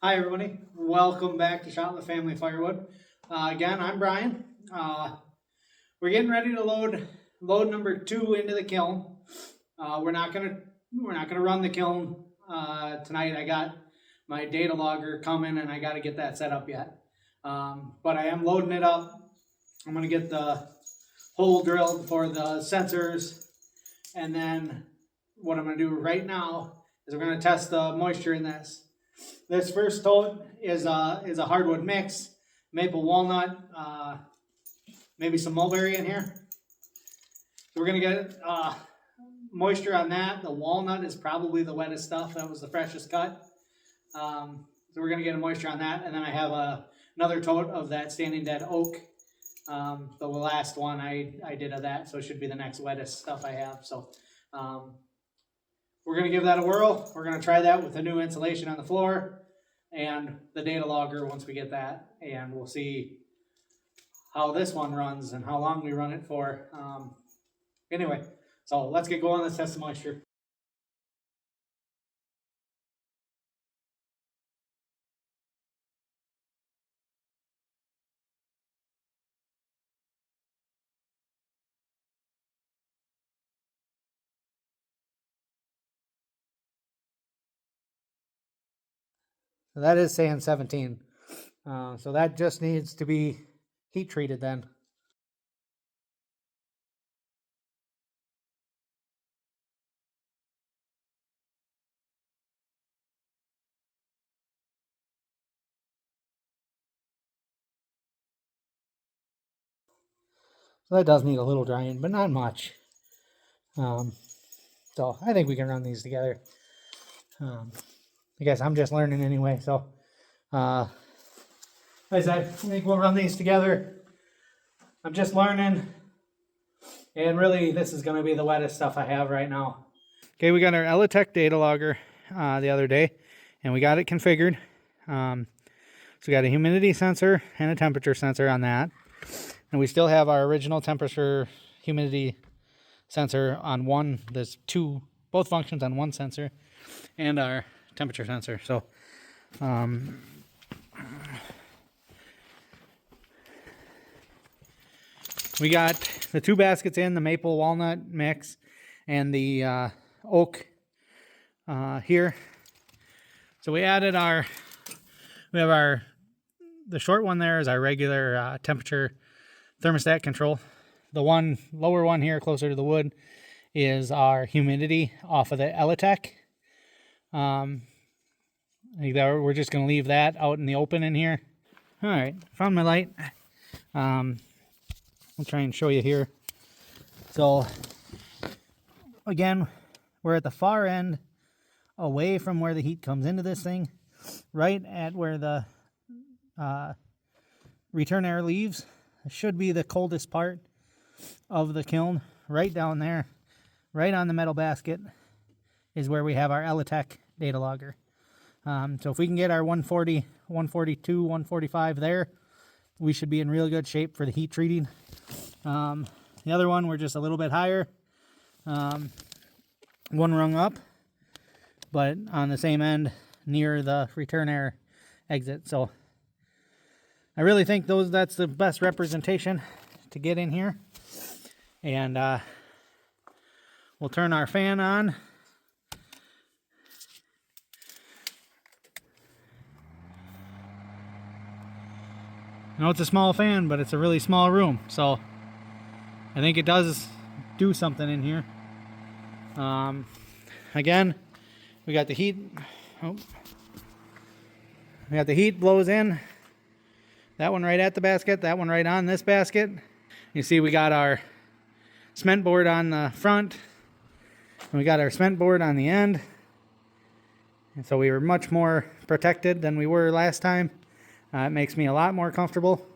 Hi everybody, welcome back to Shot with Family Firewood. Again, I'm Brian. We're getting ready to load number 2 into the kiln. We're not gonna run the kiln tonight. I got my data logger coming and I got to get that set up yet. But I am loading it up. I'm gonna get the hole drilled for the sensors, and then what I'm gonna do right now is we're gonna test the moisture in this. This first tote is a hardwood mix, maple walnut, maybe some mulberry in here. So we're gonna get moisture on that. The walnut is probably the wettest stuff. That was the freshest cut. So we're gonna get a moisture on that, and then I have another tote of that standing dead oak. The last one I did of that, so it should be the next wettest stuff I have. So we're going to give that a whirl. We're going to try that with the new insulation on the floor and the data logger once we get that. And we'll see how this one runs and how long we run it for. Anyway, so let's get going. Let's test the moisture. So that is saying 17. So that just needs to be heat treated then. So that does need a little drying, but not much. So I think we can run these together. I guess I'm just learning anyway, so as I said, I think we'll run these together. I'm just learning, and really this is going to be the wettest stuff I have right now. Okay, we got our Elitech data logger the other day, and we got it configured. So we got a humidity sensor and a temperature sensor on that, and we still have our original temperature humidity sensor on one. There's both functions on one sensor, and our temperature sensor. So we got the 2 baskets in, the maple walnut mix and the oak here. So we added the short one there is our regular temperature thermostat control. The lower one here closer to the wood is our humidity off of the Elitech. I think that we're just going to leave that out in the open in here. All right, found my light. I'll try and show you here. So again, we're at the far end, away from where the heat comes into this thing, right at where the return air leaves. It should be the coldest part of the kiln. Right down there, right on the metal basket, is where we have our Elitech data logger. So if we can get our 140, 142, 145 there, we should be in real good shape for the heat treating. The other one, we're just a little bit higher, one rung up, but on the same end near the return air exit. So I really think that's the best representation to get in here. And we'll turn our fan on. I know it's a small fan, but it's a really small room, so I think it does do something in here. Again, we got the heat. We got the heat blows in. That one right at the basket, that one right on this basket. You see we got our cement board on the front, and we got our cement board on the end. And so we were much more protected than we were last time. It makes me a lot more comfortable.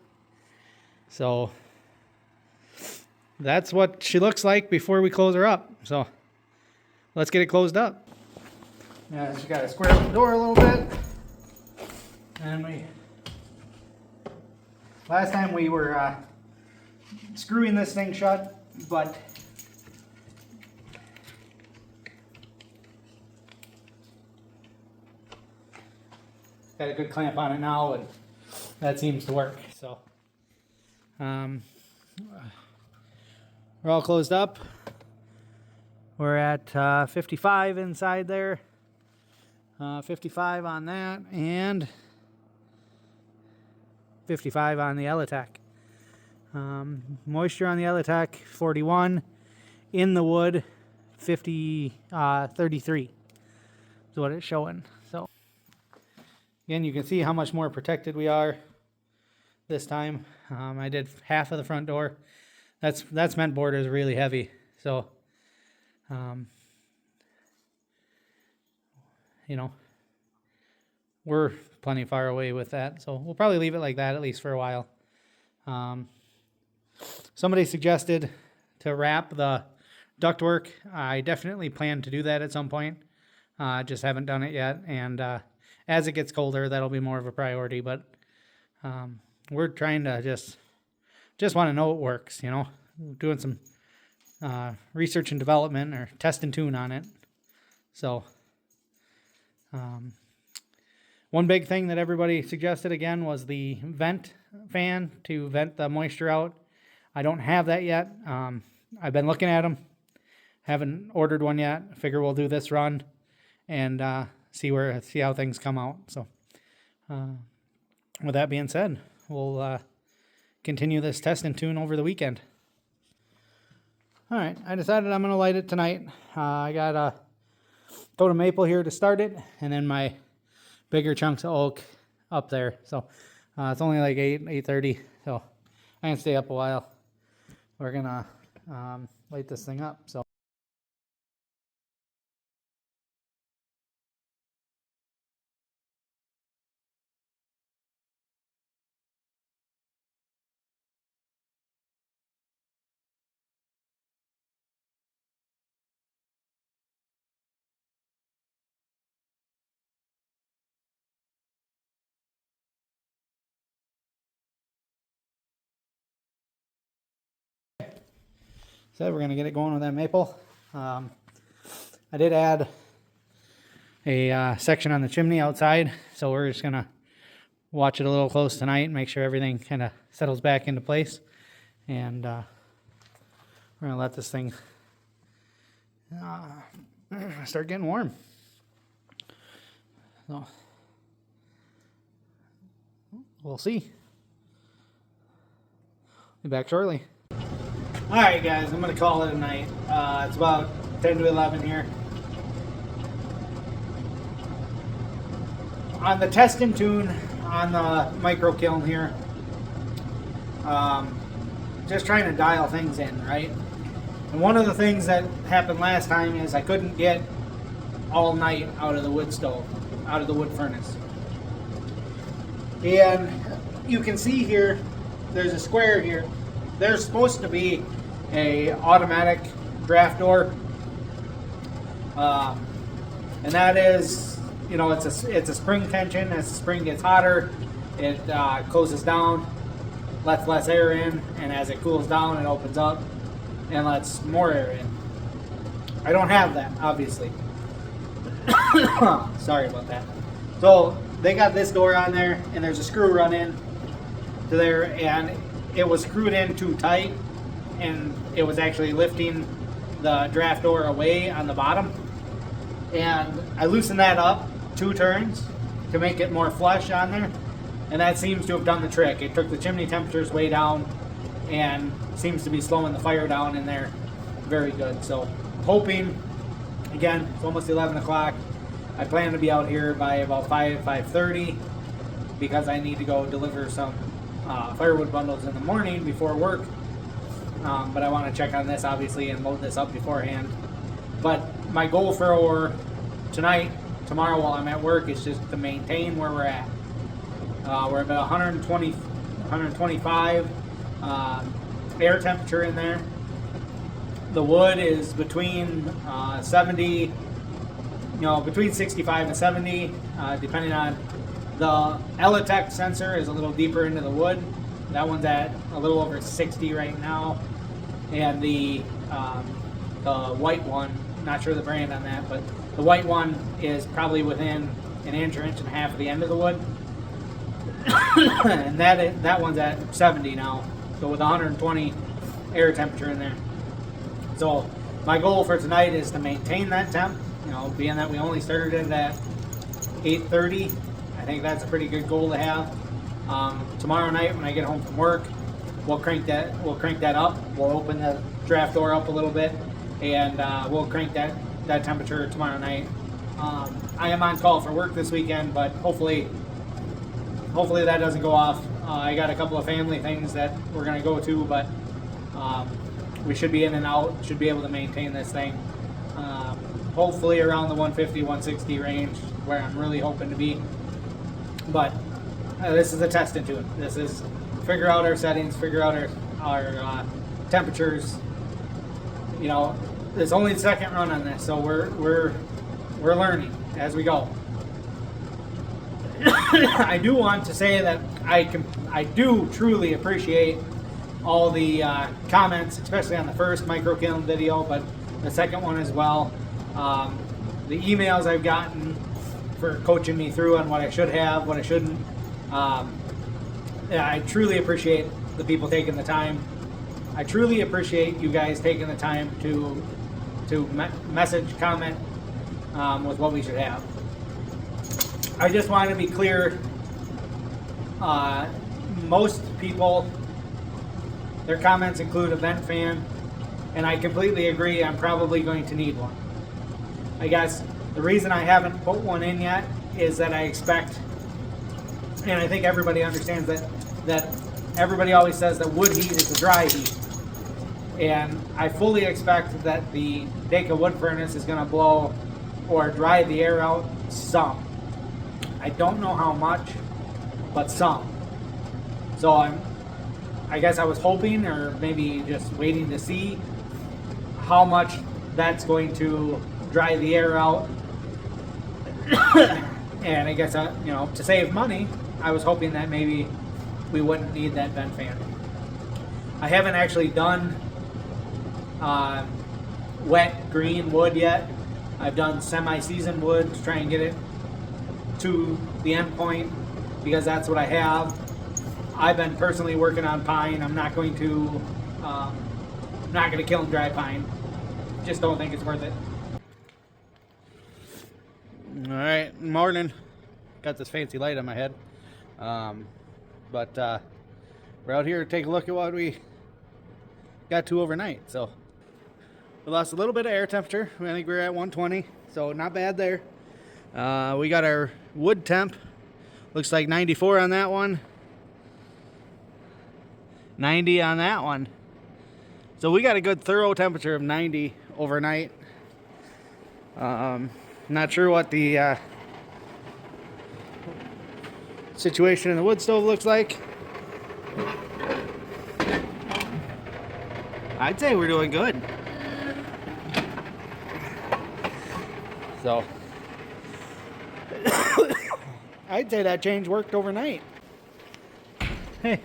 So that's what she looks like before we close her up. So let's get it closed up. Yeah, she got to square up the door a little bit. And last time we were screwing this thing shut, but got a good clamp on it now, and that seems to work. So we're all closed up. We're at 55 inside there, 55 on that, and 55 on the Elitech. Moisture on the Elitech 41, in the wood 33 is what it's showing. So again, you can see how much more protected we are this time. I did half of the front door. That cement board is really heavy, so you know, we're plenty far away with that, so we'll probably leave it like that at least for a while. Somebody suggested to wrap the ductwork. I definitely plan to do that at some point. Just haven't done it yet, and as it gets colder, that'll be more of a priority. But we're trying to just want to know it works. You know, doing some research and development, or test and tune on it. So one big thing that everybody suggested again was the vent fan to vent the moisture out. I don't have that yet. I've been looking at them. Haven't ordered one yet. Figure we'll do this run and see how things come out. So with that being said, we'll continue this test and tune over the weekend. All right, I decided I'm going to light it tonight. I got a totem maple here to start it, and then my bigger chunks of oak up there. So it's only like 8:30, so I can stay up a while. We're going to light this thing up. So. So we're going to get it going with that maple. I did add a section on the chimney outside, so we're just going to watch it a little close tonight and make sure everything kind of settles back into place. And we're going to let this thing start getting warm. So we'll see. Be back shortly. Alright guys, I'm going to call it a night. It's about 10 to 11 here. On the test and tune on the micro kiln here, just trying to dial things in, right? And one of the things that happened last time is I couldn't get all night out of the wood stove, out of the wood furnace. And you can see here, there's a square here. There's supposed to be a automatic draft door, and that is, you know, it's a spring tension. As the spring gets hotter, it closes down, lets less air in, and as it cools down, it opens up and lets more air in. I don't have that, obviously. Sorry about that. So they got this door on there, and there's a screw run in to there, and it was screwed in too tight, and it was actually lifting the draft door away on the bottom. And I loosened that up 2 turns to make it more flush on there, and that seems to have done the trick. It took the chimney temperatures way down and seems to be slowing the fire down in there very good. So hoping, again, it's almost 11 o'clock. I plan to be out here by about 5:30 because I need to go deliver some firewood bundles in the morning before work. But I want to check on this, obviously, and load this up beforehand. But my goal for tonight, tomorrow while I'm at work, is just to maintain where we're at. We're about 120, 125 air temperature in there. The wood is between 70, between 65 and 70, depending on the Elitech sensor is a little deeper into the wood. That one's at a little over 60 right now, and the white one, not sure the brand on that, but the white one is probably within an inch or inch and a half at the end of the wood. And that one's at 70 now, so with 120 air temperature in there. So my goal for tonight is to maintain that temp, you know, being that we only started it at 8:30. I think that's a pretty good goal to have. Tomorrow night when I get home from work, we'll crank that up. We'll open the draft door up a little bit, and we'll crank that temperature tomorrow night. I am on call for work this weekend, but hopefully that doesn't go off. I got a couple of family things that we're going to go to, but we should be in and out, should be able to maintain this thing. Hopefully around the 150, 160 range, where I'm really hoping to be. But this is a test into it. This is figure out our settings, figure out our temperatures. You know, there's only the second run on this, so we're learning as we go. I do want to say that I do truly appreciate all the comments, especially on the first micro kiln video, but the second one as well. The emails I've gotten for coaching me through on what I should have, what I shouldn't. I truly appreciate the people taking the time. I truly appreciate you guys taking the time to message, comment with what we should have. I just want to be clear. Most people, their comments include a vent fan, and I completely agree. I'm probably going to need one. I guess the reason I haven't put one in yet is that I expect, and I think everybody understands that everybody always says that wood heat is a dry heat. And I fully expect that the Deka wood furnace is going to blow or dry the air out some. I don't know how much, but some. So I guess I was hoping, or maybe just waiting to see how much that's going to dry the air out. And I guess, to save money, I was hoping that maybe we wouldn't need that vent fan. I haven't actually done wet green wood yet. I've done semi-seasoned wood to try and get it to the end point, because that's what I have. I've been personally working on pine. I'm not going to kiln dry pine. Just don't think it's worth it. All right, morning. Got this fancy light on my head, but we're out here to take a look at what we got to overnight. So we lost a little bit of air temperature. I think we were at 120, so not bad there. We got our wood temp. Looks like 94 on that one. 90 on that one. So we got a good thorough temperature of 90 overnight. Not sure what the situation in the wood stove looks like. I'd say we're doing good. So I'd say that change worked overnight. Hey,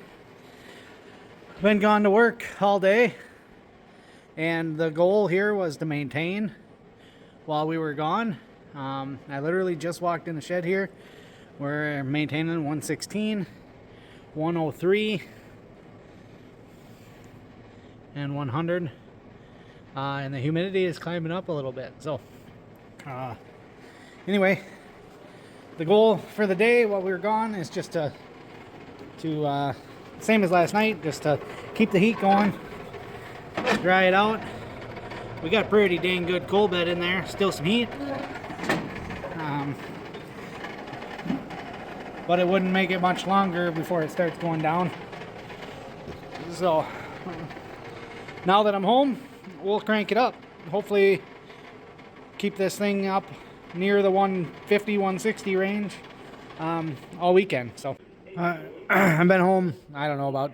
been gone to work all day, and the goal here was to maintain while we were gone. I literally just walked in the shed here. We're maintaining 116, 103, and 100. And the humidity is climbing up a little bit. So anyway, the goal for the day while we were gone is just to same as last night, just to keep the heat going, dry it out. We got pretty dang good coal bed in there, still some heat. But it wouldn't make it much longer before it starts going down. So now that I'm home, we'll crank it up. Hopefully keep this thing up near the 150, 160 range all weekend. So I've been home, I don't know, about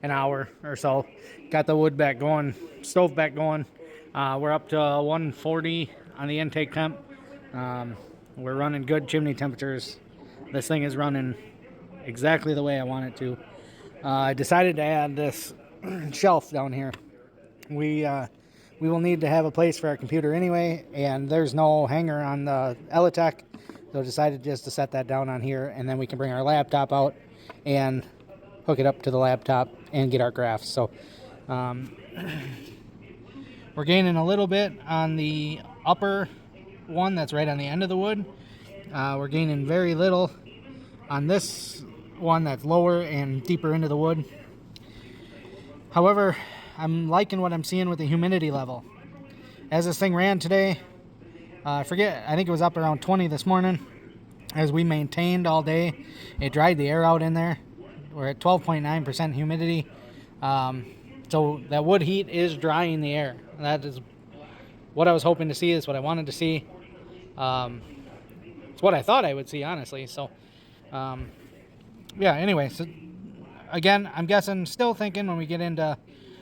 an hour or so. Got the wood back going, stove back going. We're up to 140 on the intake temp. We're running good chimney temperatures. This thing is running exactly the way I want it to. I decided to add this shelf down here. We will need to have a place for our computer anyway, and there's no hanger on the Elitech. So I decided just to set that down on here, and then we can bring our laptop out and hook it up to the laptop and get our graphs. So we're gaining a little bit on the upper one that's right on the end of the wood. We're gaining very little on this one that's lower and deeper into the wood. However, I'm liking what I'm seeing with the humidity level. As this thing ran today, I think it was up around 20 this morning. As we maintained all day, it dried the air out in there. We're at 12.9% humidity. So that wood heat is drying the air. That is what I was hoping to see. Is what I wanted to see. It's what I thought I would see, honestly. So, yeah, anyway. So, again, I'm guessing, still thinking when we get into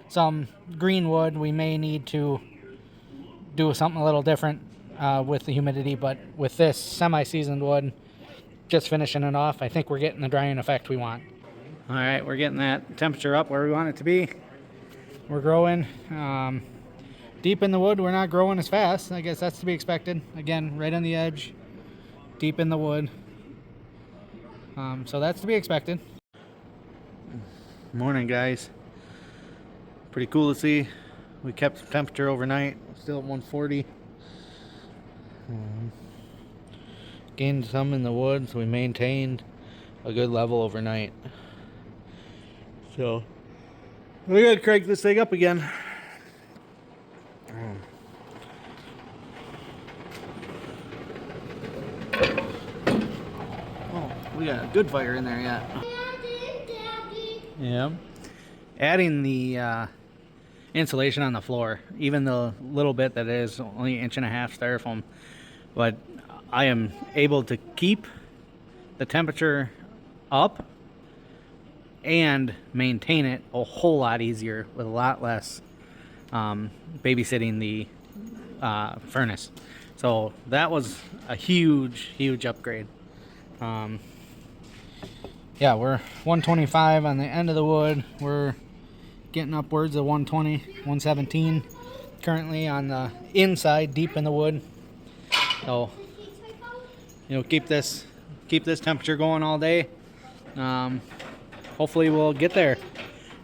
some green wood, we may need to do something a little different with the humidity. But with this semi-seasoned wood, just finishing it off, I think we're getting the drying effect we want. All right, we're getting that temperature up where we want it to be. We're growing. Deep in the wood, we're not growing as fast. I guess that's to be expected. Again, right on the edge, deep in the wood. So that's to be expected. Morning, guys. Pretty cool to see. We kept the temperature overnight. Still at 140. Gained some in the wood, so we maintained a good level overnight. So we gotta crank this thing up again. Oh, we got a good fire in there yet. Daddy. Yeah. Adding the insulation on the floor, even the little bit that is only 1.5 inch styrofoam, but I am able to keep the temperature up and maintain it a whole lot easier with a lot less babysitting the furnace. So that was a huge upgrade. Yeah, we're 125 on the end of the wood. We're getting upwards of 120, 117 currently on the inside, deep in the wood. So, you know, keep this temperature going all day. Hopefully we'll get there.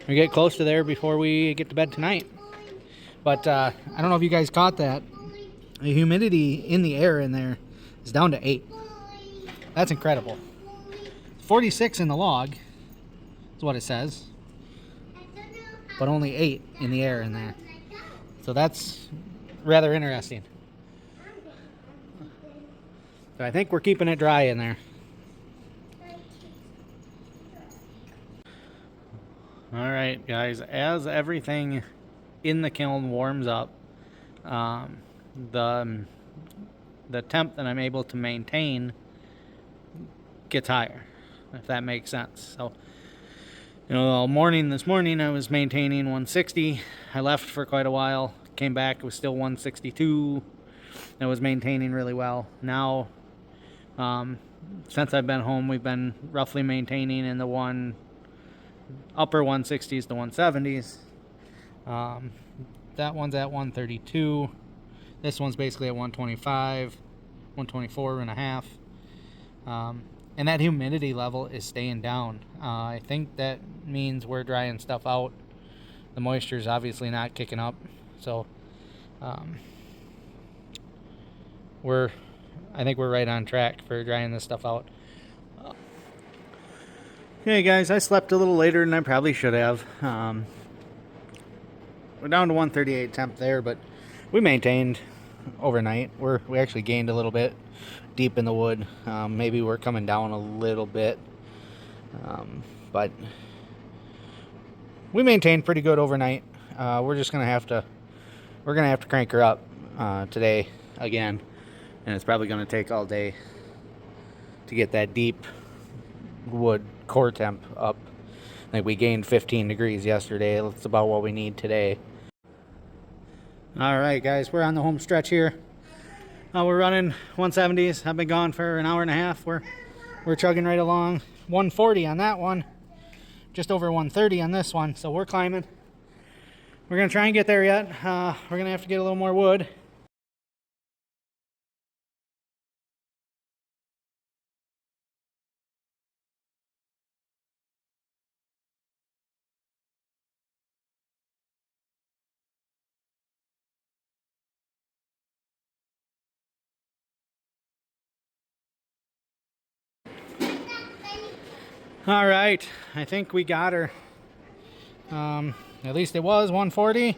We get close to there before we get to bed tonight. But I don't know if you guys caught that. The humidity in the air in there is down to 8. That's incredible. 46 in the log is what it says, but only 8 in the air in there. So that's rather interesting. So I think we're keeping it dry in there. All right, guys, as everything in the kiln warms up, the temp that I'm able to maintain gets higher, if that makes sense. So, you know, all morning this morning I was maintaining 160. I left for quite a while, came back, it was still 162. I was maintaining really well. Now, since I've been home, we've been roughly maintaining in the upper 160s to 170s. That one's at 132. This one's basically at 125, 124 and a half. And that humidity level is staying down. I think that means we're drying stuff out. The moisture is obviously not kicking up. So I think we're right on track for drying this stuff out. Okay, guys, I slept a little later than I probably should have. We're down to 138 temp there, but we maintained overnight. We actually gained a little bit deep in the wood. Maybe we're coming down a little bit, but we maintained pretty good overnight. We're gonna have to crank her up today again, and it's probably gonna take all day to get that deep wood core temp up. I think we gained 15 degrees yesterday. That's about what we need today. All right, guys, we're on the home stretch here. We're running 170s. I've been gone for an hour and a half. We're chugging right along. 140 on that one, just over 130 on this one. So we're climbing. We're gonna try and get there yet. We're gonna have to get a little more wood. All right, I think we got her. At least it was 140.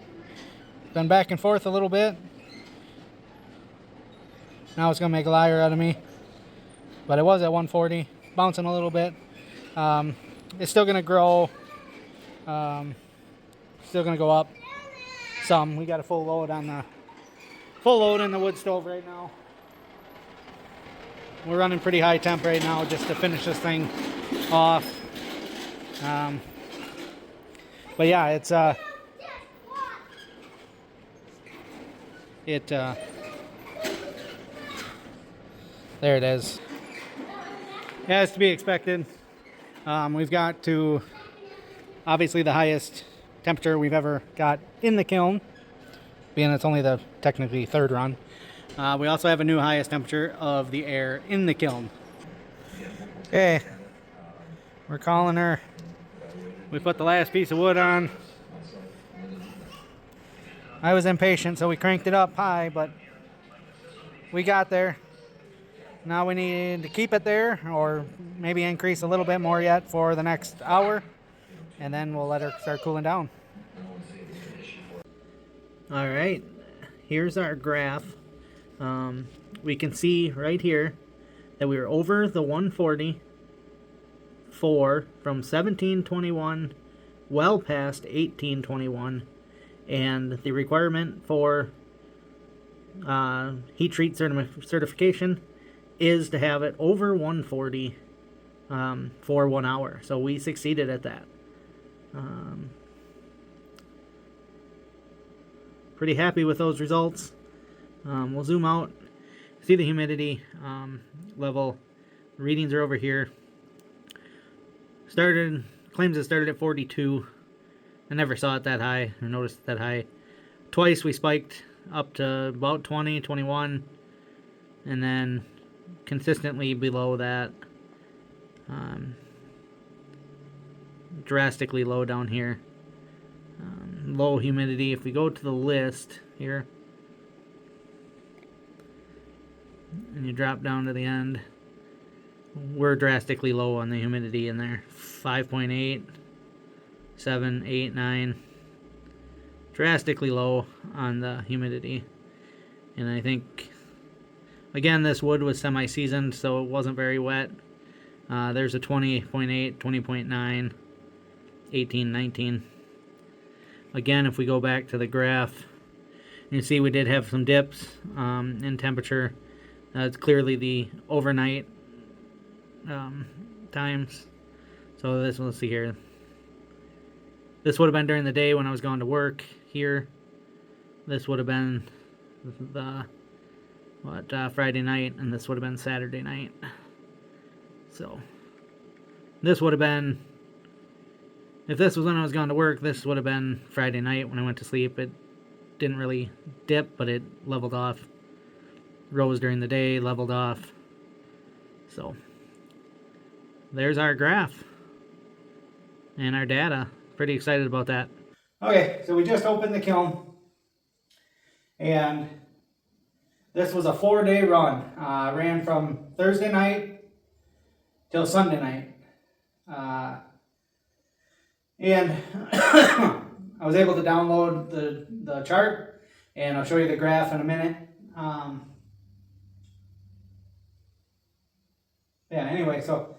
Been back and forth a little bit. Now it's gonna make a liar out of me. But it was at 140, bouncing a little bit. It's still gonna grow. Still gonna go up some. We got a full load in the wood stove right now. We're running pretty high temp right now just to finish this thing off. But yeah, it's there it is. Yeah, it's to be expected. We've got to obviously the highest temperature we've ever got in the kiln, being it's only the technically third run. We also have a new highest temperature of the air in the kiln. Okay, we're calling her. We put the last piece of wood on. I was impatient, so we cranked it up high, but we got there. Now we need to keep it there, or maybe increase a little bit more yet for the next hour, and then we'll let her start cooling down. All right, here's our graph. We can see right here that we were over the 140 from 1721 well past 1821, and the requirement for heat treat certification is to have it over 140 for 1 hour. So we succeeded at that. Pretty happy with those results. We'll zoom out, see the humidity level. Readings are over here. Claims it started at 42. I never saw it that high or noticed it that high. Twice we spiked up to about 20, 21, and then consistently below that. Drastically low down here. Low humidity. If we go to the list here and you drop down to the end, we're drastically low on the humidity in there. 5.8, 7, 8, 9. Drastically low on the humidity. And I think, again, this wood was semi-seasoned, so it wasn't very wet. There's a 20.8, 20.9, 18, 19. Again, if we go back to the graph, you see we did have some dips in temperature. It's clearly the overnight times. So let's see here. This would have been during the day when I was going to work here. This would have been the Friday night, and this would have been Saturday night. So this would have been, if this was when I was going to work, this would have been Friday night when I went to sleep. It didn't really dip, but it leveled off. Rose during the day, leveled off. So there's our graph and our data. Pretty excited about that. Okay, so we just opened the kiln, and this was a 4-day run. Ran from Thursday night till Sunday night. And I was able to download the chart, and I'll show you the graph in a minute. Yeah, anyway, so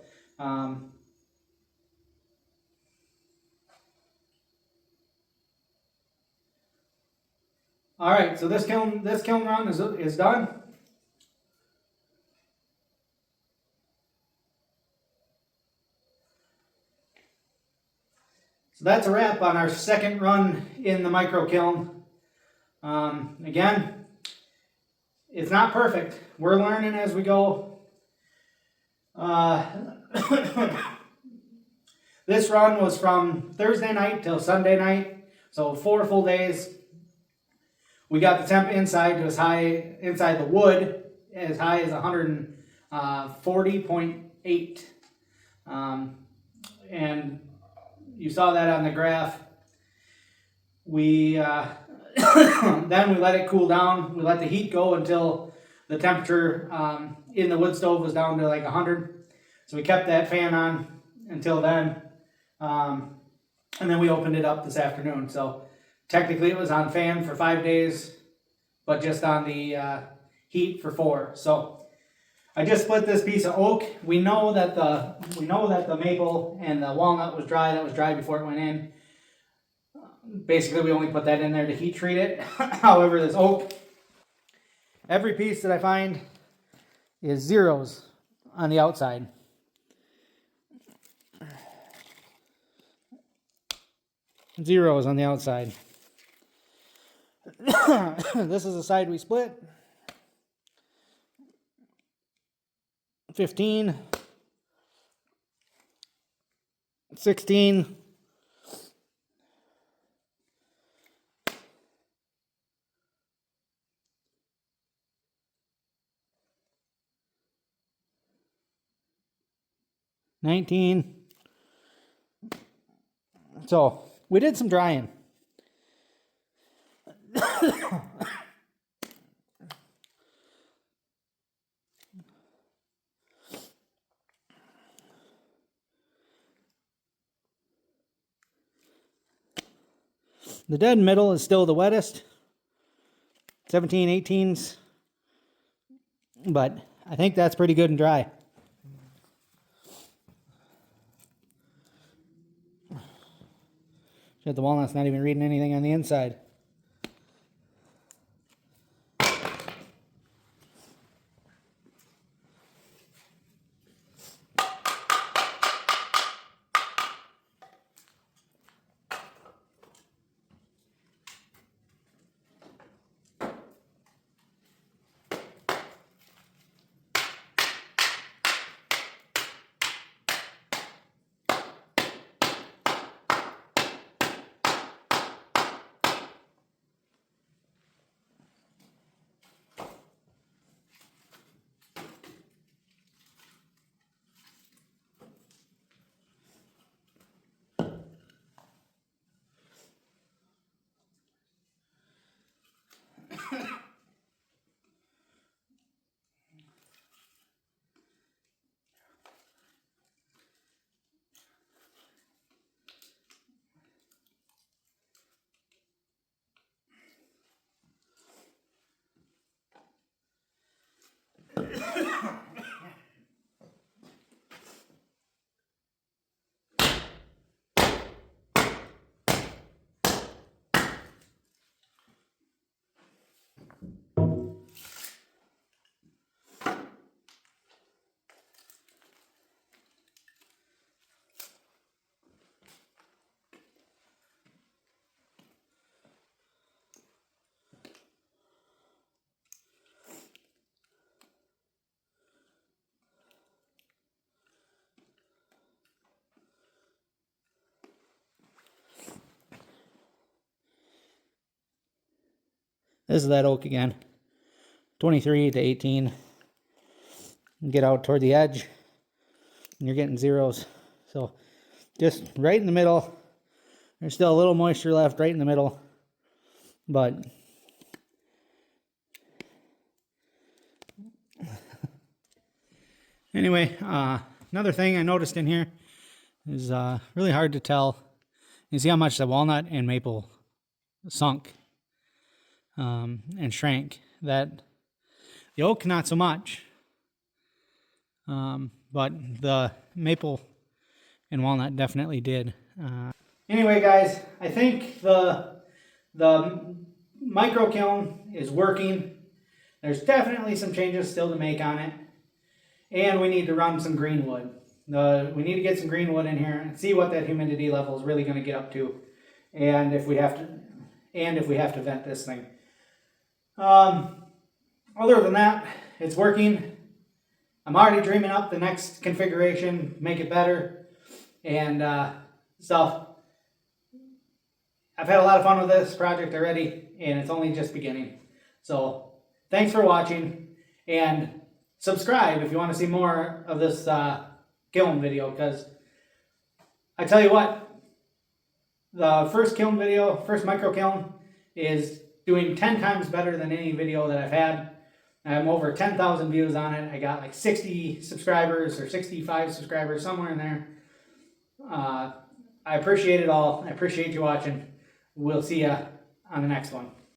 all right, so this kiln run is done. So that's a wrap on our second run in the micro kiln. Again, it's not perfect. We're learning as we go. This run was from Thursday night till Sunday night, so 4 full days. We got the temp inside to as high, inside the wood, as high as 140.8. And you saw that on the graph. We then we let it cool down. We let the heat go until the temperature in the wood stove was down to like 100. So we kept that fan on. until then. And then we opened it up this afternoon. So technically it was on fan for 5 days, but just on the heat for 4. So I just split this piece of oak. We know that the maple and the walnut was dry. That was dry before it went in. Basically, we only put that in there to heat treat it. However, this oak, every piece that I find is zeros on the outside. Zeros on the outside. This is the side we split. 15, 16, 19. So we did some drying. The dead middle is still the wettest, 17, 18s, but I think that's pretty good and dry. Shit, the walnut's not even reading anything on the inside. This is that oak again. 23 to 18. Get out toward the edge, and you're getting zeros. So just right in the middle. There's still a little moisture left right in the middle. But anyway, another thing I noticed in here is really hard to tell. You see how much the walnut and maple sunk and shrank. That the oak not so much, but the maple and walnut definitely did. Anyway, guys, I think the micro kiln is working. There's definitely some changes still to make on it, and we need to run some green wood. We need to get some green wood in here and see what that humidity level is really going to get up to, and if we have to vent this thing. Other than that, it's working. I'm already dreaming up the next configuration, make it better, and stuff. I've had a lot of fun with this project already, and it's only just beginning. So thanks for watching, and subscribe if you want to see more of this kiln video, because I tell you what, the first kiln video, first micro kiln, is doing 10 times better than any video that I've had. I'm over 10,000 views on it. I got like 60 subscribers or 65 subscribers, somewhere in there. I appreciate it all. I appreciate you watching. We'll see you on the next one.